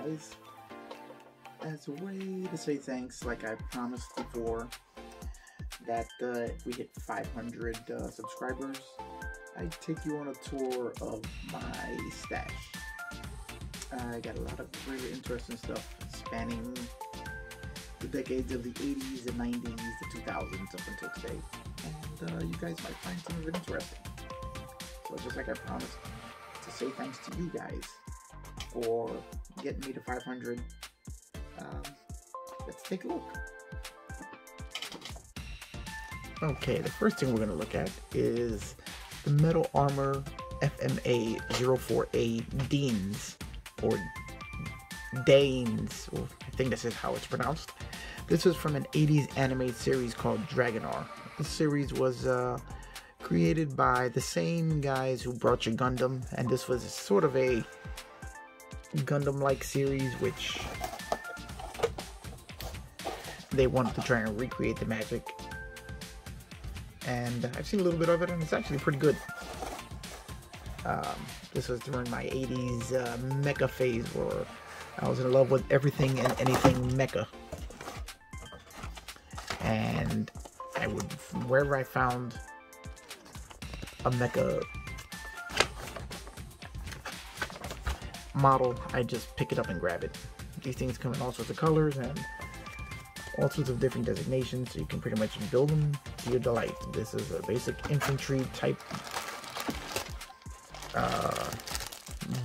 guys, as a way to say thanks, like I promised before, that if we hit 500 subscribers, I take you on a tour of my stash. I got a lot of really interesting stuff spanning the decades of the 80s, the 90s, the 2000s up until today, and you guys might find some of it interesting. So just like I promised, to say thanks to you guys for getting me to 500, let's take a look. Okay, the first thing we're going to look at is the Metal Armor FMA 04A Deans, or Danes, or I think this is how it's pronounced. This is from an 80s anime series called Dragonar. This series was created by the same guys who brought you Gundam, and this was sort of a Gundam-like series which they wanted to try and recreate the magic. And I've seen a little bit of it, and it's actually pretty good. This was during my 80s mecha phase, where I was in love with everything and anything mecha. And I would, wherever I found a mecha model, I just pick it up and grab it. These things come in all sorts of colors and all sorts of different designations, so you can pretty much build them to your delight. This is a basic infantry type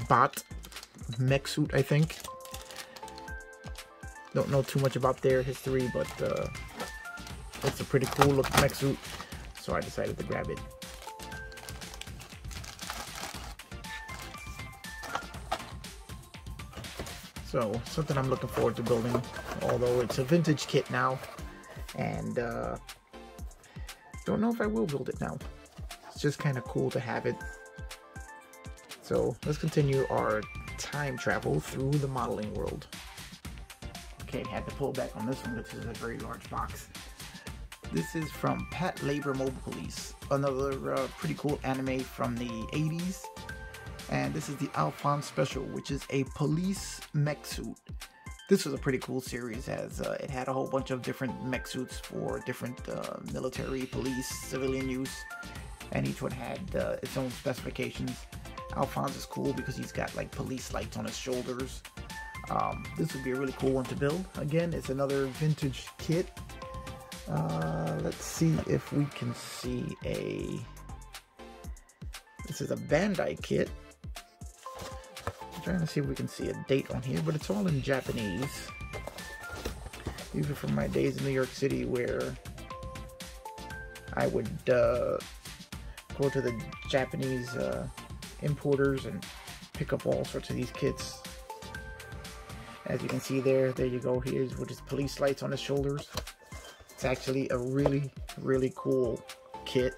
bot mech suit, I think. Don't know too much about their history, but it's a pretty cool looking mech suit, so I decided to grab it. So, something I'm looking forward to building, although it's a vintage kit now, and don't know if I will build it now. It's just kind of cool to have it. So, let's continue our time travel through the modeling world. Okay, had to pull back on this one because this is a very large box. This is from Pat Labor Mobile Police, another pretty cool anime from the 80s. And this is the Alphonse Special, which is a police mech suit. This was a pretty cool series, as it had a whole bunch of different mech suits for different military, police, civilian use, and each one had its own specifications. Alphonse is cool because he's got like police lights on his shoulders. This would be a really cool one to build. Again, it's another vintage kit. Let's see if we can see a... This is a Bandai kit. I'm trying to see if we can see a date on here, but it's all in Japanese. These are from my days in New York City, where I would go to the Japanese importers and pick up all sorts of these kits. As you can see there you go. Here's with his police lights on his shoulders. It's actually a really, really cool kit.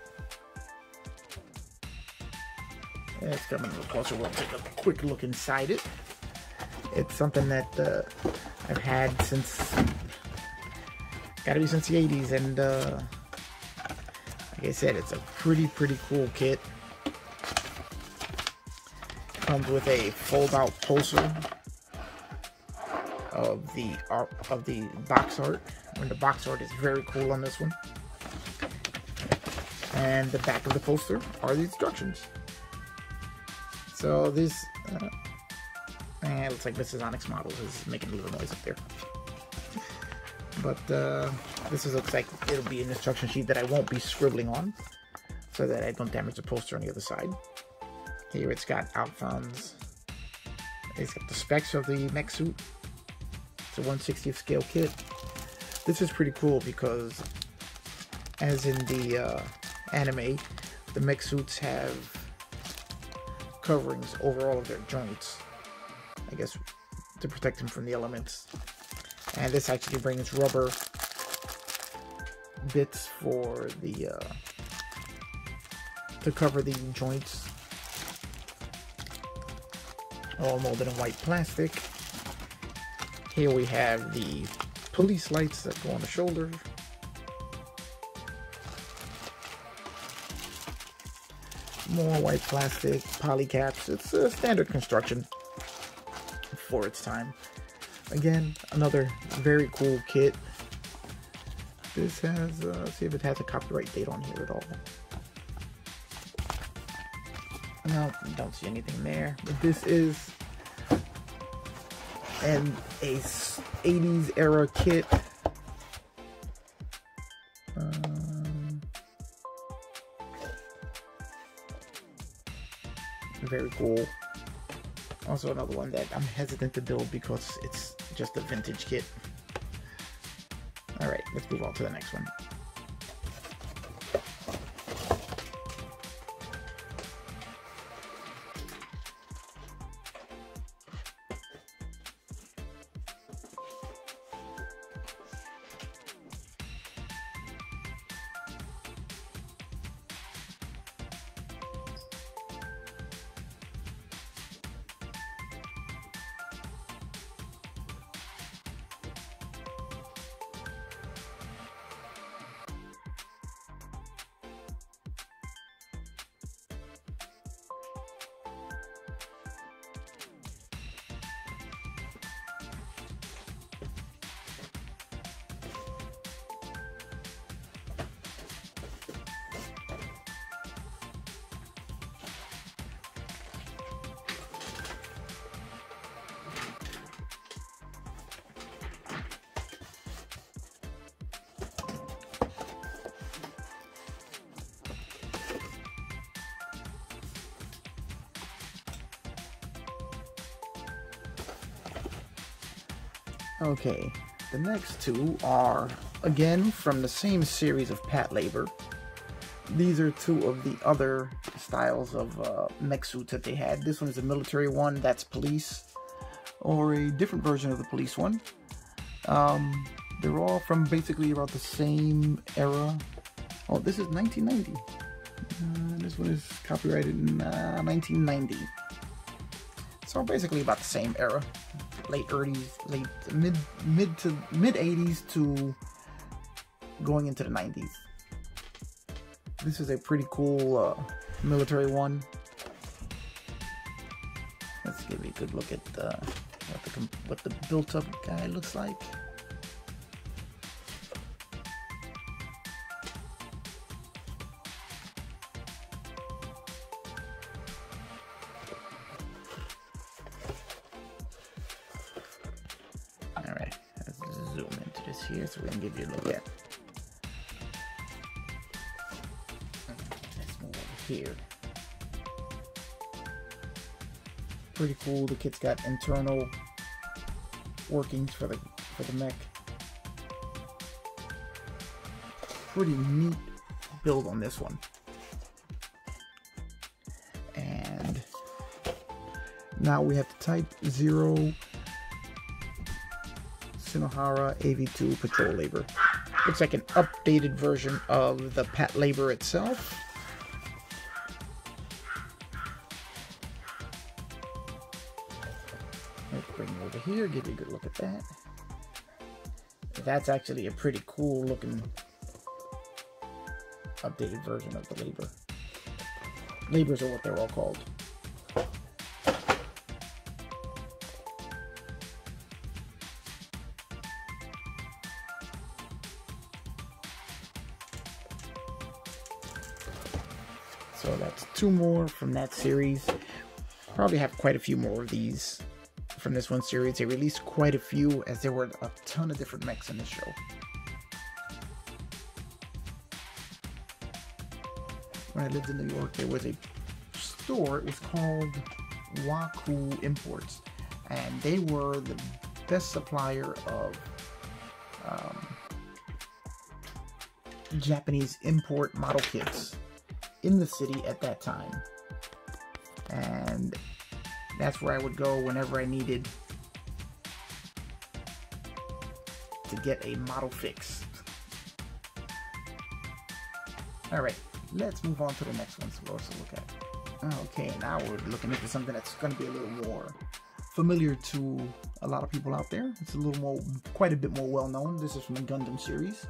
It's coming a little closer. We'll take a quick look inside it. It's something that I've had since, gotta be since the 80s, and like I said, it's a pretty cool kit. Comes with a fold-out poster of the box art, and the box art is very cool on this one. And the back of the poster are the instructions. So this, it looks like this is Onyx Models is making a little noise up there. But this looks like it'll be an instruction sheet that I won't be scribbling on, so that I don't damage the poster on the other side. Here it's got Alphonse. It's got the specs of the mech suit. It's a 1/60th scale kit. This is pretty cool because, as in the anime, the mech suits have coverings over all of their joints, I guess, to protect them from the elements. And this actually brings rubber bits for the to cover the joints, all molded in white plastic. Here we have the police lights that go on the shoulder. More white plastic, poly caps. It's a standard construction for its time. Again, another very cool kit. This has, let's see if it has a copyright date on here at all. No, don't see anything there. But this is a 80s era kit. Very cool. Also another one that I'm hesitant to build because it's just a vintage kit. Alright, let's move on to the next one. Okay, the next two are, again, from the same series of Pat Labor. These are two of the other styles of mech suits that they had. This one is a military one, that's police, or a different version of the police one. They're all from basically about the same era. Oh, this is 1990. This one is copyrighted in 1990. So basically about the same era. Late 80s, mid 80s to going into the 90s. This is a pretty cool military one. Let's give you a good look at what the built-up guy looks like. Alright, let's zoom into this here so we can give you a look at. Let's move over here. Pretty cool. The kit's got internal workings for the mech. Pretty neat build on this one. And now we have the Type 0 Shinohara AV2 Patrol Labor. Looks like an updated version of the Pat Labor itself. Let's bring it over here, give you a good look at that. That's actually a pretty cool looking updated version of the Labor. Labors are what they're all called. So that's two more from that series. Probably have quite a few more of these from this one series. They released quite a few as there were a ton of different mechs in the show. When I lived in New York, there was a store. It was called Waku Imports, and they were the best supplier of Japanese import model kits in the city at that time. And that's where I would go whenever I needed to get a model fix. Alright, let's move on to the next one so we'll also look at. Okay, now we're looking into something that's going to be a little more familiar to a lot of people out there. It's a little more, quite a bit more well known. This is from the Gundam series.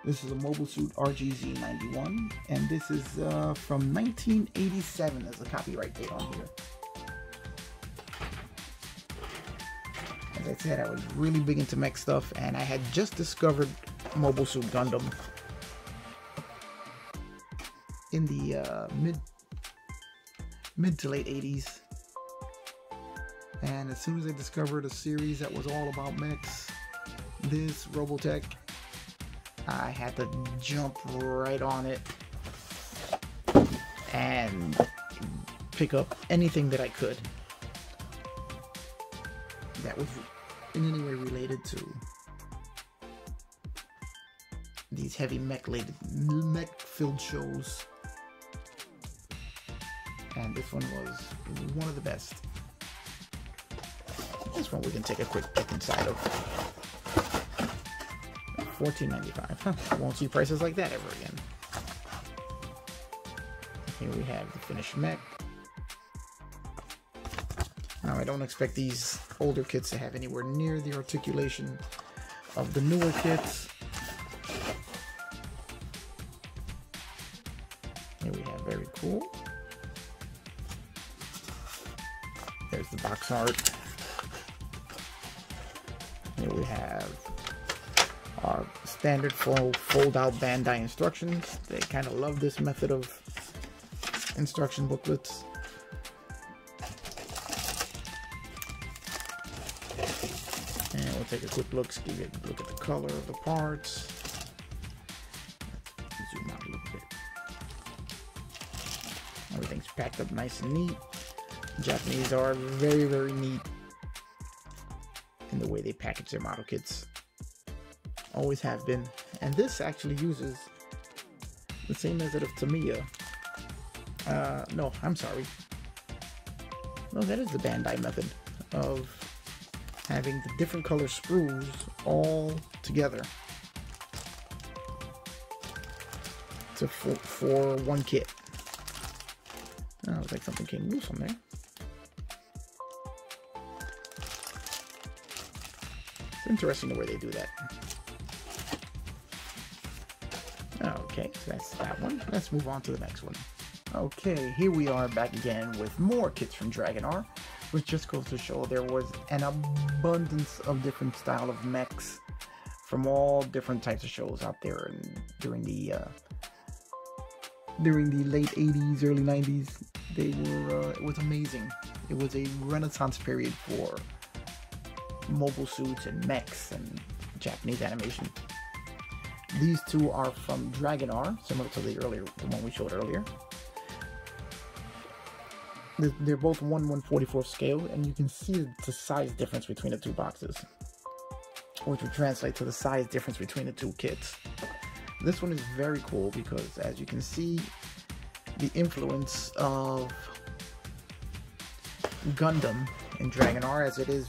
This is a Mobile Suit RGZ-91, and this is from 1987 as a copyright date on here. As I said, I was really big into mech stuff, and I had just discovered Mobile Suit Gundam in the mid to late 80s. And as soon as I discovered a series that was all about mechs, this Robotech, I had to jump right on it and pick up anything that I could that was in any way related to these heavy mech-filled shows. And this one was one of the best. This one we can take a quick peek inside of. $14.95. Huh, I won't see prices like that ever again. Here we have the finished mech. Now, I don't expect these older kits to have anywhere near the articulation of the newer kits. Here we have very cool. There's the box art. Here we have our standard fold-out Bandai instructions. They kind of love this method of instruction booklets. And we'll take a quick look, give you a look at the color of the parts. Let's zoom out a little bit. Everything's packed up nice and neat. Japanese are very, very neat in the way they package their model kits. Always have been. And this actually uses the same method of Tamiya. No, I'm sorry. No, that is the Bandai method of having the different color sprues all together for one kit. Oh, looks like something came loose on there. It's interesting the way they do that. Okay, so that's that one. Let's move on to the next one. Okay, here we are back again with more kits from Dragon R, which just goes to show there was an abundance of different style of mechs from all different types of shows out there, and during the late 80s, early 90s, they were it was amazing. It was a renaissance period for mobile suits and mechs and Japanese animation. These two are from Dragon R, similar to the one we showed earlier. They're both 1/144 scale, and you can see the size difference between the two boxes, which would translate to the size difference between the two kits. This one is very cool because, as you can see, the influence of Gundam in Dragon R, as it is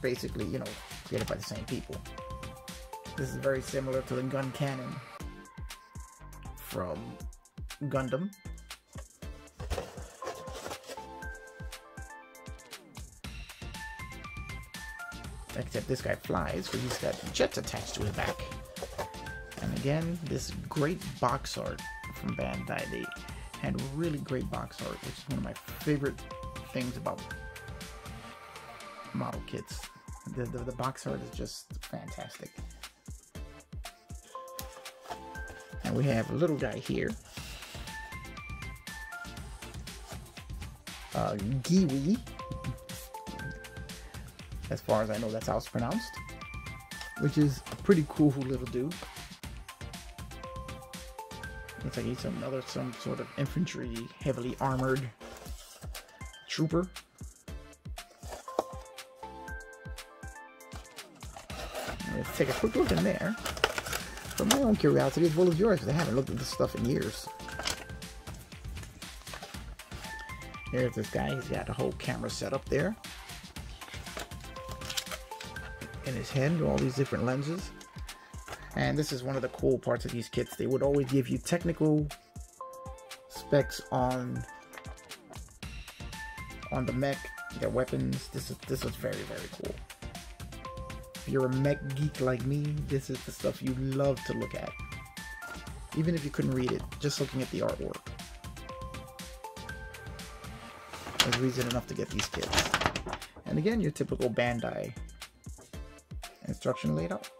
basically, you know, created by the same people. This is very similar to the gun cannon from Gundam. Except this guy flies because he's got jets attached to his back. And again, this great box art from Bandai. They had really great box art, which is one of my favorite things about model kits. The box art is just fantastic. And we have a little guy here. Giwi. As far as I know, that's how it's pronounced. Which is a pretty cool little dude. Looks like he's some sort of infantry, heavily armored trooper. Let's take a quick look in there. For my own curiosity, as well as yours, because I haven't looked at this stuff in years. Here's this guy. He's got a whole camera set up there. In his head, all these different lenses. And this is one of the cool parts of these kits. They would always give you technical specs on the mech, their weapons. This was very, very cool. If you're a mech geek like me, this is the stuff you love to look at. Even if you couldn't read it, just looking at the artwork was reason enough to get these kits. And again, your typical Bandai instruction laid out.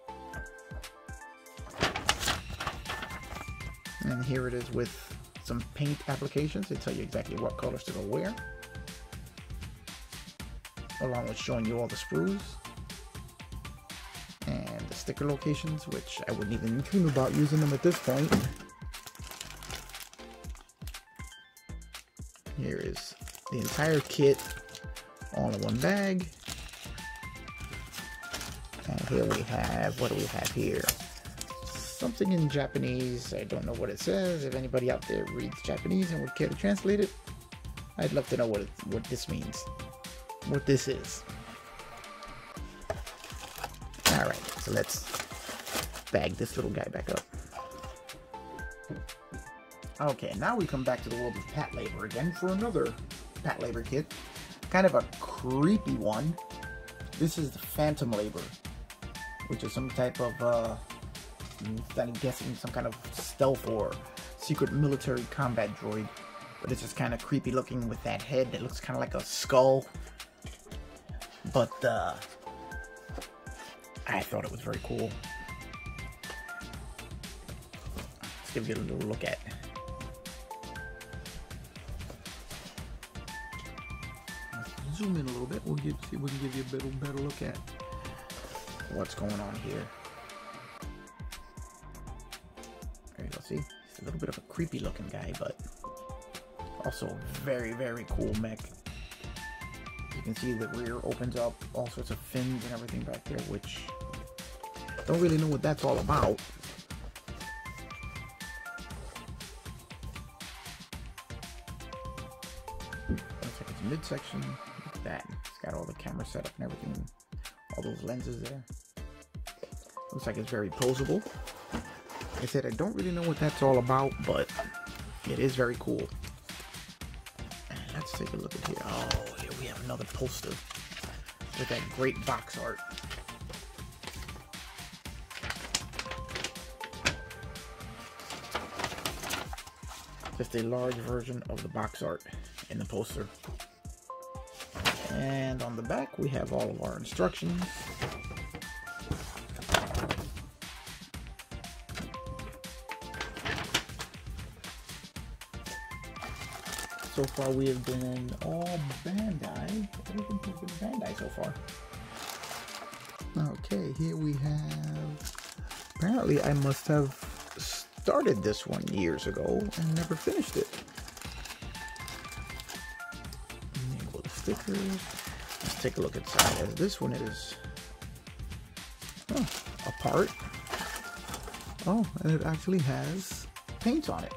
And here it is with some paint applications. They tell you exactly what colors to go where, along with showing you all the sprues and the sticker locations, which I wouldn't even dream about using them at this point. Here is the entire kit all in one bag. And here we have, what do we have here? Something in Japanese. I don't know what it says. If anybody out there reads Japanese and would care to translate it, I'd love to know what this means, what this is. Alright, so let's bag this little guy back up. Okay, now we come back to the world of Patlabor again for another Patlabor kit. Kind of a creepy one. This is the Phantom Labor, which is some type of, I'm guessing some kind of stealth or secret military combat droid. But it's just kind of creepy looking with that head that looks kind of like a skull. But, I thought it was very cool. Let's give you a little look at. Let's zoom in a little bit. See if we can give you a better look at what's going on here. There you go, see? He's a little bit of a creepy looking guy, but also very, very cool mech. You can see the rear opens up, all sorts of fins and everything back there, which don't really know what that's all about. Looks like it's midsection. Look at that. It's got all the camera setup and everything. All those lenses there. Looks like it's very posable. Like I said, I don't really know what that's all about, but it is very cool. And let's take a look at here. Oh, here we have another poster with that great box art. Just a large version of the box art in the poster. And on the back we have all of our instructions. So far we have been all Bandai. Everything has been Bandai so far. Okay, here we have... Apparently I must have started this one years ago and never finished it. Enable the stickers. Let's take a look inside, as this one is apart. Oh, and it actually has paint on it.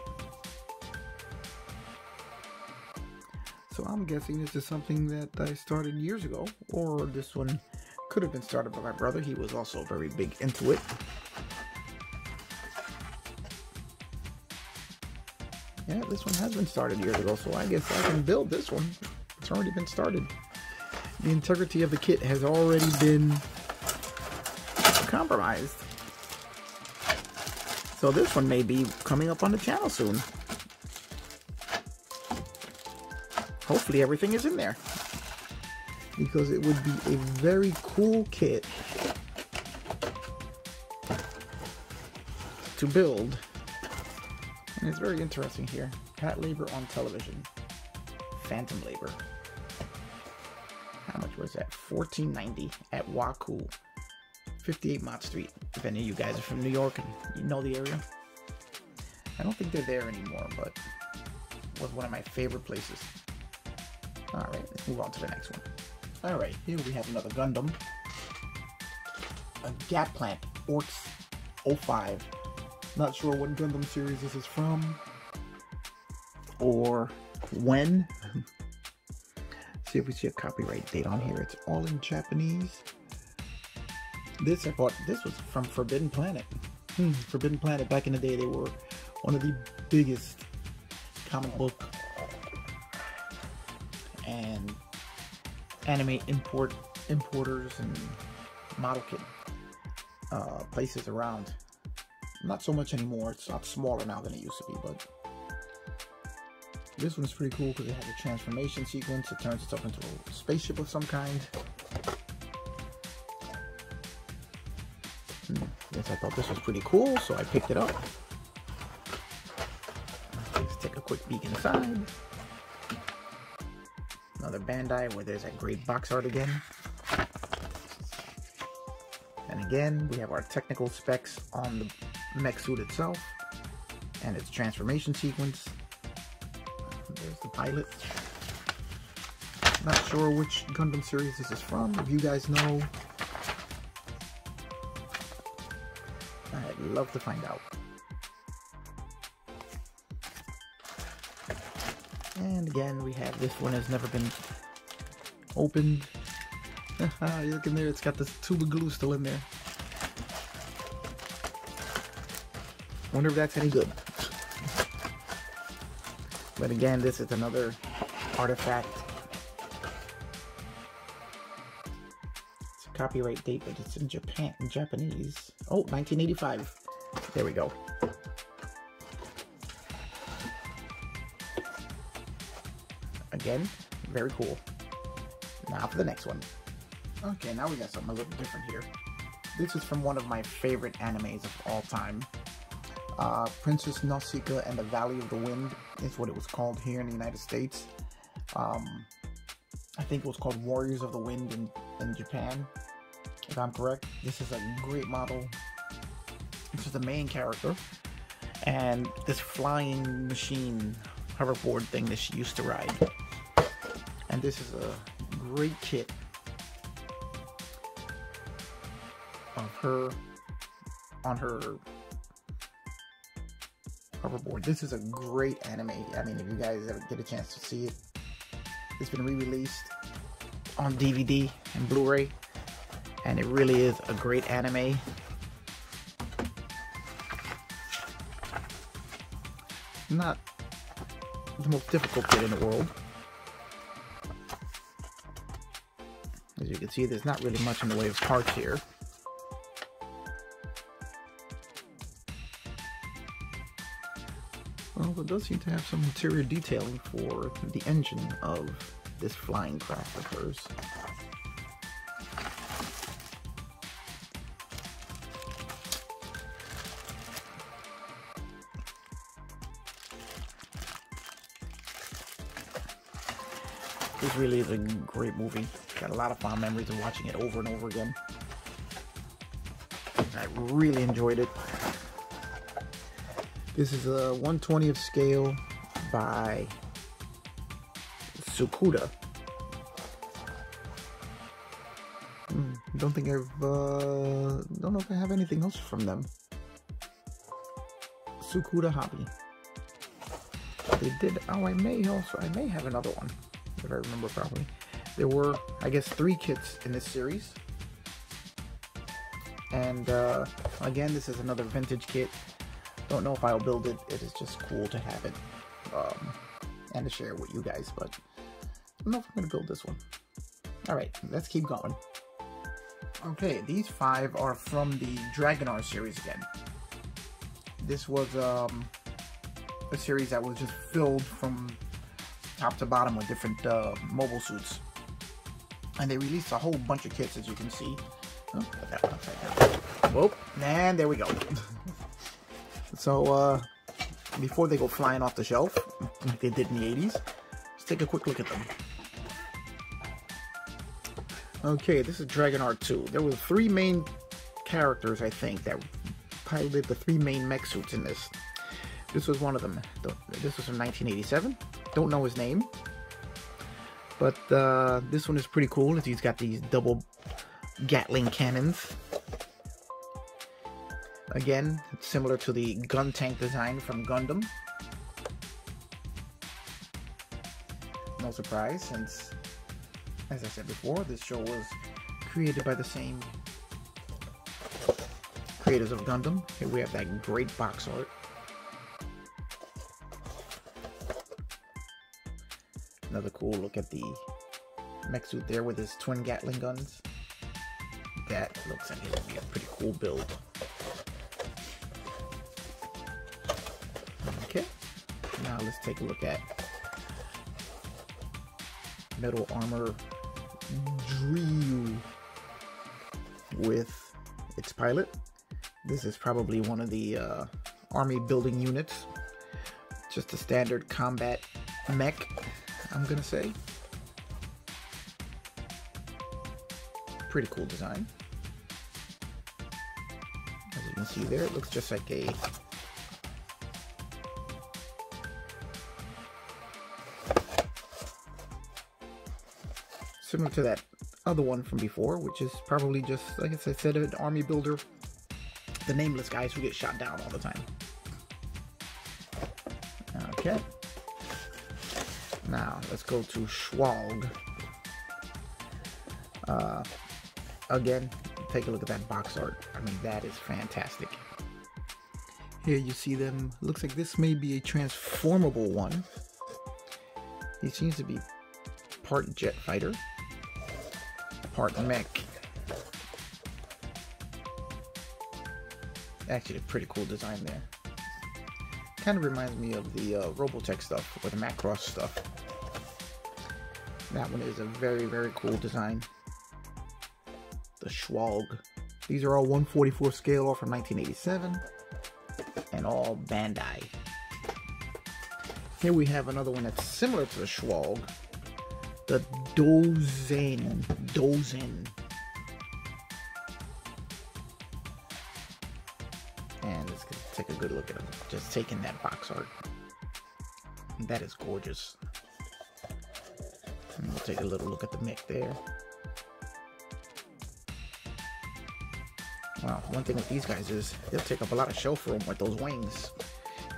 So I'm guessing this is something that I started years ago, or this one could have been started by my brother. He was also very big into it. Yeah, this one has been started years ago, so I guess I can build this one. It's already been started. The integrity of the kit has already been compromised. So this one may be coming up on the channel soon. Hopefully everything is in there, because it would be a very cool kit to build. And it's very interesting here. Patlabor on television. Phantom Labor. How much was that? $14.90 at Waku. 58 Mott Street. If any of you guys are from New York and you know the area. I don't think they're there anymore, but it was one of my favorite places. Alright, let's move on to the next one. Alright, here we have another Gundam. A Gap Plant Orcs 05. Not sure what Gundam series this is from, or when. See if we see a copyright date on here. It's all in Japanese. This, I thought, this was from Forbidden Planet. Forbidden Planet, back in the day, they were one of the biggest comic book and anime importers and model kit places around. Not so much anymore. It's a lot smaller now than it used to be, but this one's pretty cool because it has a transformation sequence. It turns itself into a spaceship of some kind. Yes, I thought this was pretty cool, so I picked it up. Let's take a quick peek inside. Another Bandai where there's that great box art again. And again, we have our technical specs on the mech suit itself and its transformation sequence. There's the pilot. Not sure which Gundam series this is from. If you guys know, I'd love to find out. And again, we have this one has never been opened. You look in there, it's got this tube of glue still in there. Wonder if that's any good. But again, this is another artifact. It's a copyright date, but it's in Japanese. Oh, 1985. There we go. Again, very cool. Now for the next one. Okay, now we got something a little different here. This is from one of my favorite animes of all time. Princess Nausicaa and the Valley of the Wind is what it was called here in the United States. I think it was called Warriors of the Wind in Japan, if I'm correct. This is a great model. This is the main character. And this flying machine hoverboard thing that she used to ride. And this is a great kit of her on her hoverboard. This is a great anime. I mean, if you guys ever get a chance to see it, it's been re-released on DVD and Blu-ray, and it really is a great anime. Not the most difficult kit in the world. As you can see, there's not really much in the way of parts here. Well, it does seem to have some interior detailing for the engine of this flying craft of hers. This really is a great movie. Got a lot of fond memories of watching it over and over again. I really enjoyed it. This is a 1/20th scale by Tsukuda. Don't think don't know if I have anything else from them. Tsukuda Hobby. They did, oh, I may have another one, if I remember properly. There were, I guess, 3 kits in this series. And again, this is another vintage kit. Don't know if I'll build it. It is just cool to have it and to share with you guys, but I don't know if I'm going to build this one. Alright, let's keep going. Okay, these 5 are from the Dragonar series again. This was a series that was just filled from top to bottom with different mobile suits. And they released a whole bunch of kits, as you can see. Oh, put that one upside down. Whoop, and there we go. So, before they go flying off the shelf, like they did in the 80s, let's take a quick look at them. Okay, this is Dragonar 2. There were 3 main characters, I think, that piloted the 3 main mech suits in this. This was one of them. This was from 1987. Don't know his name. But this one is pretty cool. He's got these double Gatling cannons. Again, it's similar to the gun tank design from Gundam. No surprise, since, as I said before, this show was created by the same creators of Gundam. Here we have that great box art. Another cool look at the mech suit there with his twin Gatling guns. That looks like it'll be a pretty cool build. Okay, now let's take a look at Metal Armor Drew with its pilot. This is probably one of the army building units. Just a standard combat mech, I'm gonna say. Pretty cool design. As you can see there, it looks just like a similar to that other one from before, which is probably just, like I said, an army builder. The nameless guys who get shot down all the time. Okay. Now, let's go to Schwalg. Again, take a look at that box art. I mean, that is fantastic. Here you see them. Looks like this may be a transformable one. He seems to be part jet fighter, part mech. Actually, a pretty cool design there. Kind of reminds me of the Robotech stuff, or the Macross stuff. That one is a very, very cool design. The Schwalg. These are all 1/44 scale, all from 1987, and all Bandai. Here we have another one that's similar to the Schwalg, the Dozen. And let's take a good look at it. Just taking that box art. That is gorgeous. And we'll take a little look at the mech there. Wow, one thing with these guys is they'll take up a lot of shelf room with those wings.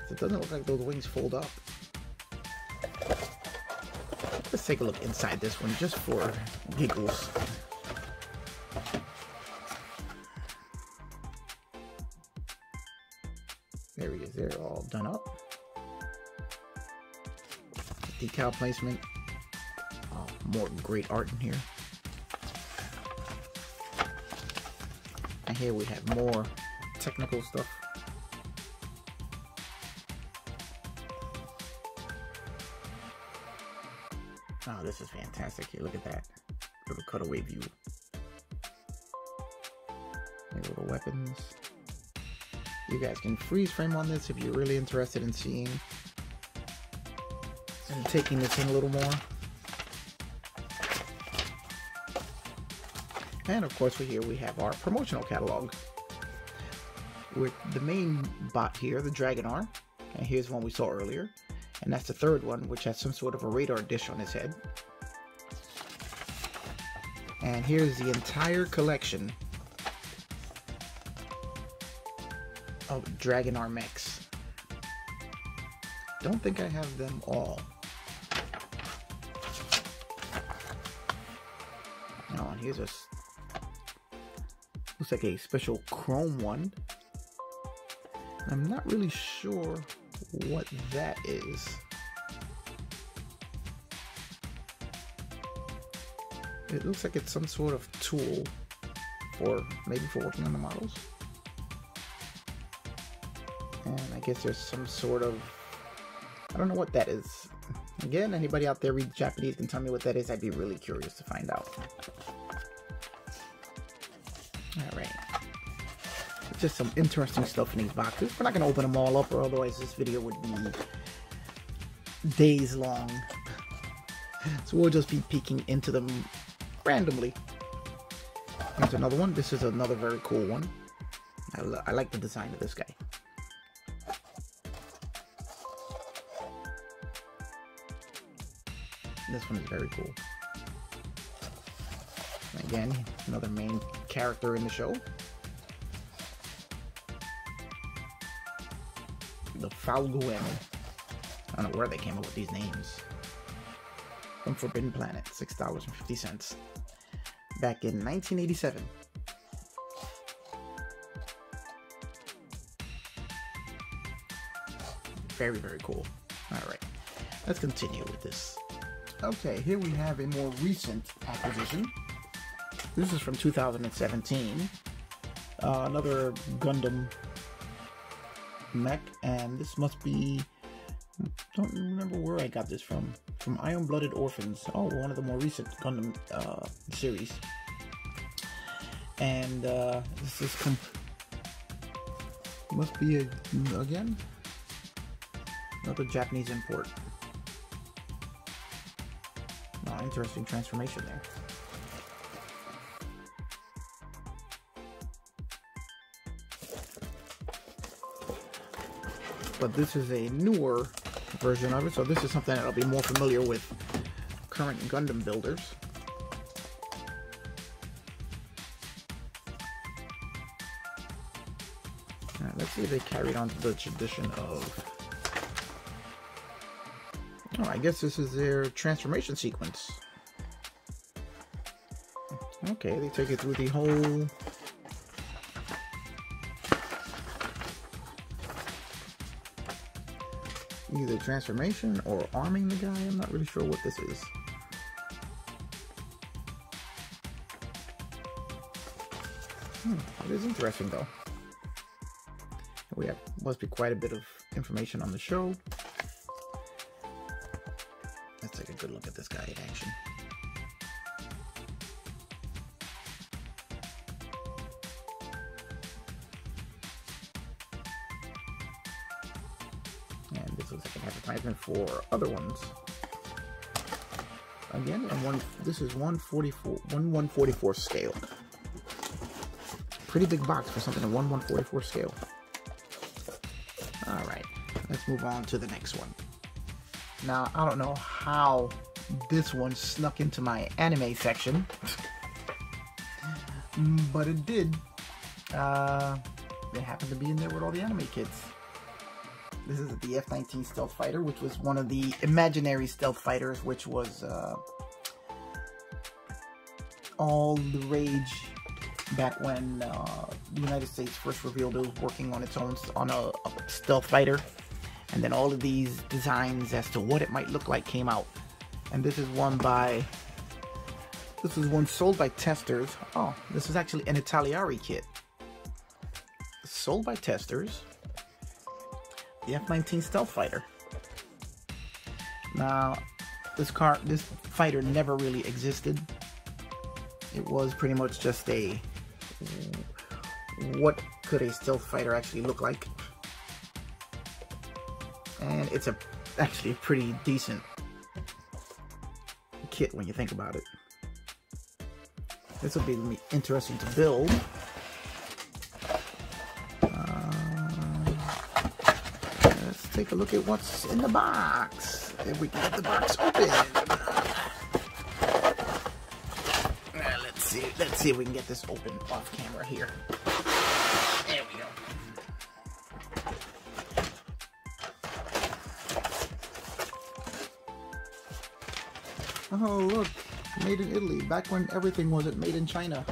It doesn't look like those wings fold up. Let's take a look inside this one just for giggles. There he is, they're all done up. Decal placement. Oh, more great art in here. And here we have more technical stuff. Oh, this is fantastic. Here, look at that. Little cutaway view. Little weapons. You guys can freeze frame on this if you're really interested in seeing and taking this in a little more. And of course, here we have our promotional catalog with the main bot here, the Dragonar. And here's one we saw earlier. And that's the third one, which has some sort of a radar dish on his head. And here's the entire collection of Dragonar mechs. Don't think I have them all. Oh, and here's a looks like a special chrome one. I'm not really sure what that is. It looks like it's some sort of tool for maybe for working on the models. And I guess there's some sort of, I don't know what that is. Again, anybody out there read Japanese can tell me what that is. I'd be really curious to find out. Alright. Just some interesting stuff in these boxes. We're not going to open them all up, or otherwise this video would be days long. So we'll just be peeking into them randomly. Here's another one. This is another very cool one. I like the design of this guy. This one is very cool. Again, another main character in the show. The Falguen. I don't know where they came up with these names. From Forbidden Planet, $6.50. Back in 1987. Very, very cool. Alright, let's continue with this. Okay, here we have a more recent acquisition. This is from 2017. Another Gundam mech, and this must be, don't remember where I got this from Iron-Blooded Orphans. Oh, one of the more recent Gundam series. And this is Must be again another Japanese import. Oh, interesting transformation there. But this is a newer version of it, so this is something that I'll be more familiar with current Gundam builders. Alright, let's see if they carried on to the tradition of... Oh, I guess this is their transformation sequence. Okay, they take it through the whole... either transformation or arming the guy. I'm not really sure what this is. It is interesting though. We have must be quite a bit of information on the show. Let's take a good look at this guy in action. And this looks like an advertisement for other ones. Again, and this is 1/144 scale. Pretty big box for something at 1/144 scale. Alright, let's move on to the next one. Now, I don't know how this one snuck into my anime section, but it did. It happened to be in there with all the anime kids. This is the F-19 stealth fighter, which was one of the imaginary stealth fighters, which was all the rage back when the United States first revealed it was working on its own on a stealth fighter, and then all of these designs as to what it might look like came out. And this is one sold by testers. Oh, this is actually an Italiari kit sold by testers. The F-19 stealth fighter. Now, this fighter never really existed. It was pretty much just a what could a stealth fighter actually look like, and it's actually a pretty decent kit when you think about it. This will be interesting to build. Let's take a look at what's in the box. If we can get the box open. Let's see if we can get this open off camera here. There we go. Oh, look. Made in Italy. Back when everything wasn't made in China.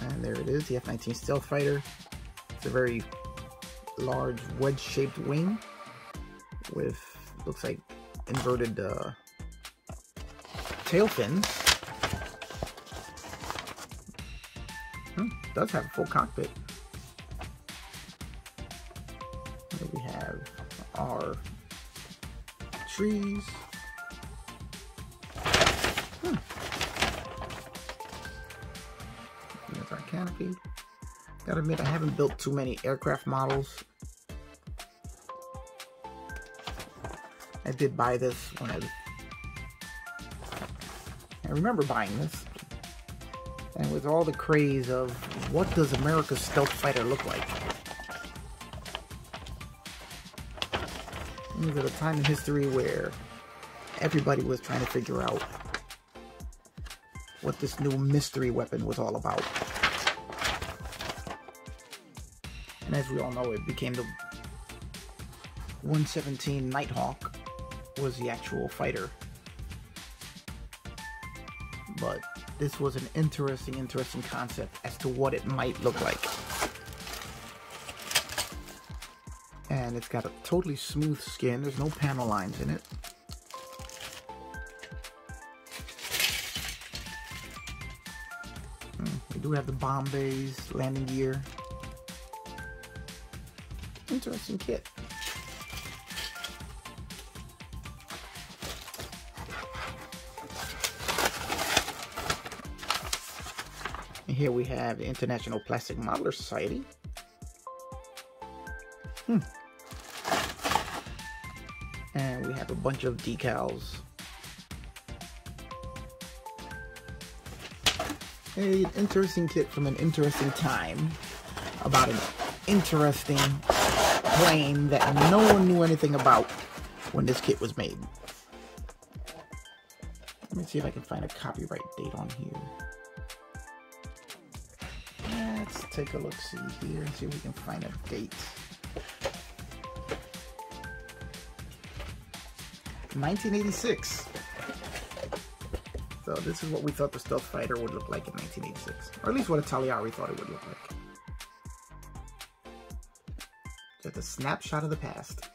And there it is, the F-19 stealth fighter. It's a very large wedge-shaped wing with, looks like, inverted tail fins. Does have a full cockpit. Here we have our trees. There's our canopy. Gotta admit, I haven't built too many aircraft models. I did buy this when I remember buying this. And with all the craze of what does America's stealth fighter look like? It was at a time in history where everybody was trying to figure out what this new mystery weapon was all about. And as we all know, it became the 117 Nighthawk was the actual fighter. But this was an interesting concept as to what it might look like. And it's got a totally smooth skin. There's no panel lines in it. We do have the bomb bays, landing gear. Interesting kit. Here we have the International Plastic Modeler Society. And we have a bunch of decals. An interesting kit from an interesting time about an interesting plane that no one knew anything about when this kit was made. Let me see if I can find a copyright date on here. Let's take a look, see here, and see if we can find a date. 1986. So this is what we thought the stealth fighter would look like in 1986, or at least what Italiari thought it would look like. Just a snapshot of the past.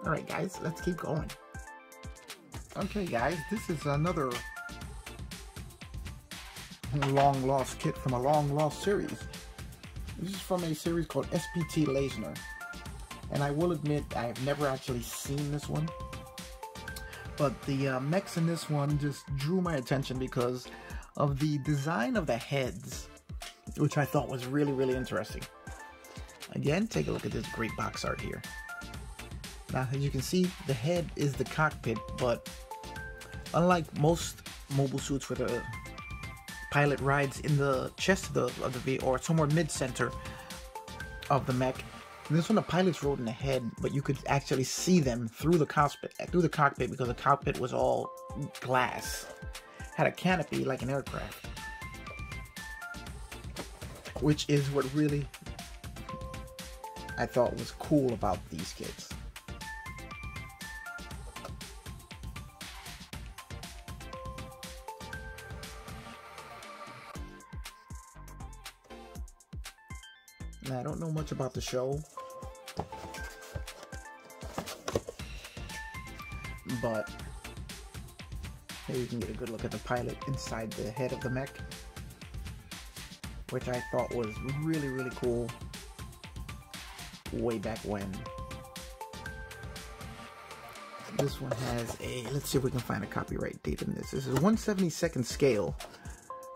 All right, guys, let's keep going. Okay, guys, this is another long lost kit from a long lost series. This is from a series called SPT Leisner, and I will admit I have never actually seen this one. But the mechs in this one just drew my attention because of the design of the heads, which I thought was really, really interesting. Again, take a look at this great box art here. Now, as you can see, the head is the cockpit, but unlike most mobile suits where the pilot rides in the chest of the vehicle or somewhere mid-center of the mech, this one the pilots rode in the head, but you could actually see them through the cockpit because the cockpit was all glass. Had a canopy like an aircraft, which is what really I thought was cool about these kits. Now, I don't know much about the show, but here you can get a good look at the pilot inside the head of the mech, which I thought was really, really cool way back when. This one has a, let's see if we can find a copyright date in this. This is 1/72nd scale,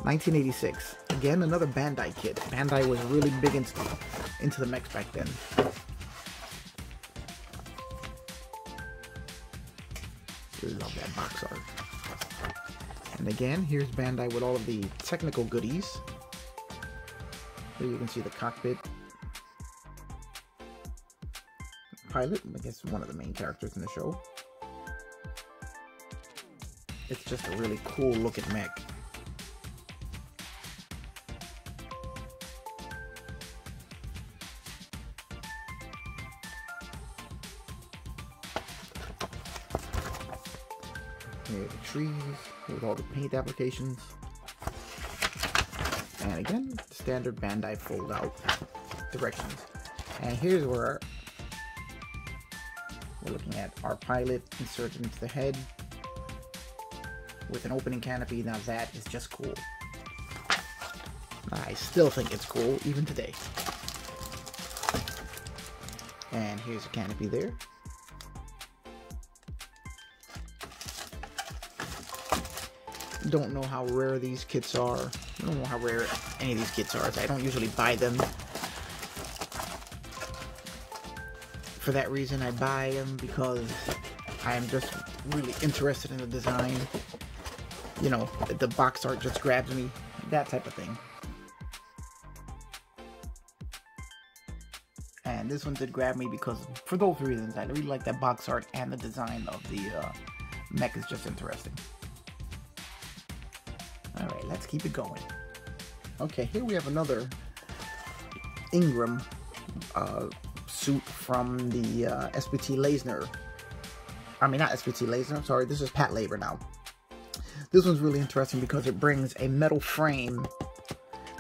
1986. Again, another Bandai kit. Bandai was really big into the mechs back then. Love that box art. And again, here's Bandai with all of the technical goodies. Here you can see the cockpit. Pilot, I guess one of the main characters in the show. It's just a really cool looking mech. Here are the trees with all the paint applications. And again, standard Bandai fold out directions. And here's where we're looking at our pilot inserted into the head with an opening canopy. Now that is just cool. I still think it's cool even today. And here's a canopy there. Don't know how rare these kits are. I don't know how rare any of these kits are. I don't usually buy them. For that reason, I buy them because I am just really interested in the design. You know, the box art just grabs me. That type of thing. And this one did grab me because, for those reasons, I really like that box art, and the design of the mech is just interesting. Alright, let's keep it going. Okay, here we have another Ingram suit from the SPT Leisner. I mean, not SPT Leisner, I'm sorry, this is Pat Labor now. This one's really interesting because it brings a metal frame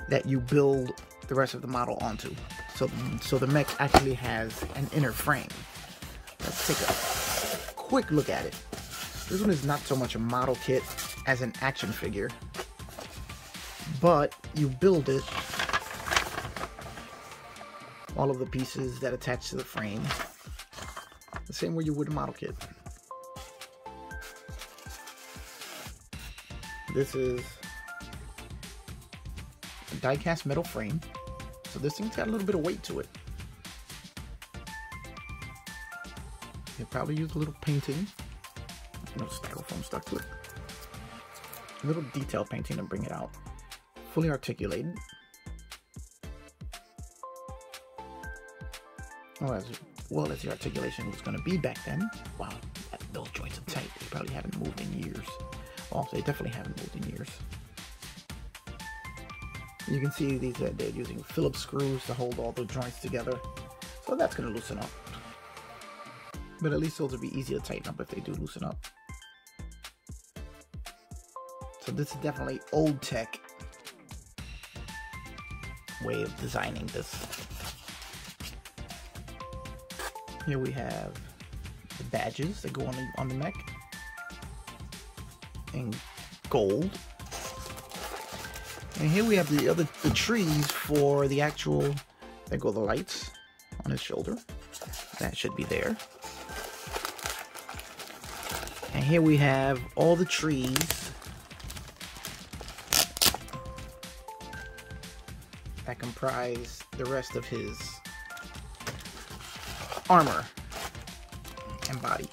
that you build the rest of the model onto. So the mech actually has an inner frame. Let's take a quick look at it. This one is not so much a model kit as an action figure, but you build it, all of the pieces that attach to the frame, the same way you would a model kit. This is die-cast metal frame. So this thing's got a little bit of weight to it. You'll probably use a little painting. Styrofoam stuck to it. A little detail painting to bring it out. Fully articulated. Oh, as well as the articulation was going to be back then. Wow, those joints are tight. They probably haven't moved in years. Oh, they definitely haven't moved in years. You can see these they're using Phillips screws to hold all the joints together. So that's going to loosen up. But at least those will be easy to tighten up if they do loosen up. So this is definitely old tech way of designing this. Here we have the badges that go on the mech in gold. And here we have the trees for the actual, there go the lights on his shoulder. That should be there. And here we have all the trees that comprise the rest of his armor and body.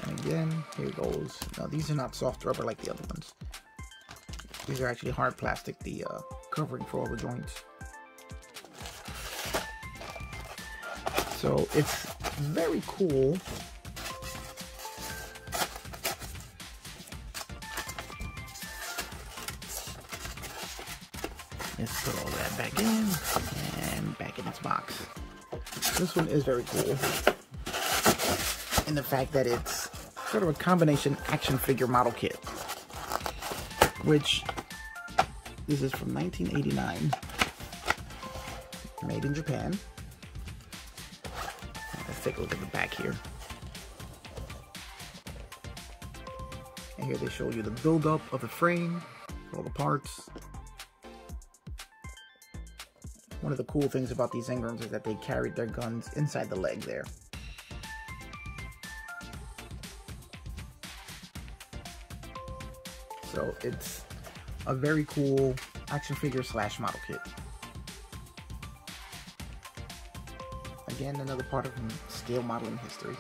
And again, here goes. Now these are not soft rubber like the other ones. These are actually hard plastic, the covering for all the joints. So it's very cool. Let's put all that back in and back in its box. This one is very cool in the fact that it's sort of a combination action figure model kit, which this is from 1989, made in Japan. Let's take a look at the back here. And here they show you the build-up of the frame, all the parts. One of the cool things about these Ingrams is that they carried their guns inside the leg there. So it's a very cool action figure slash model kit. Again, another part of scale modeling history.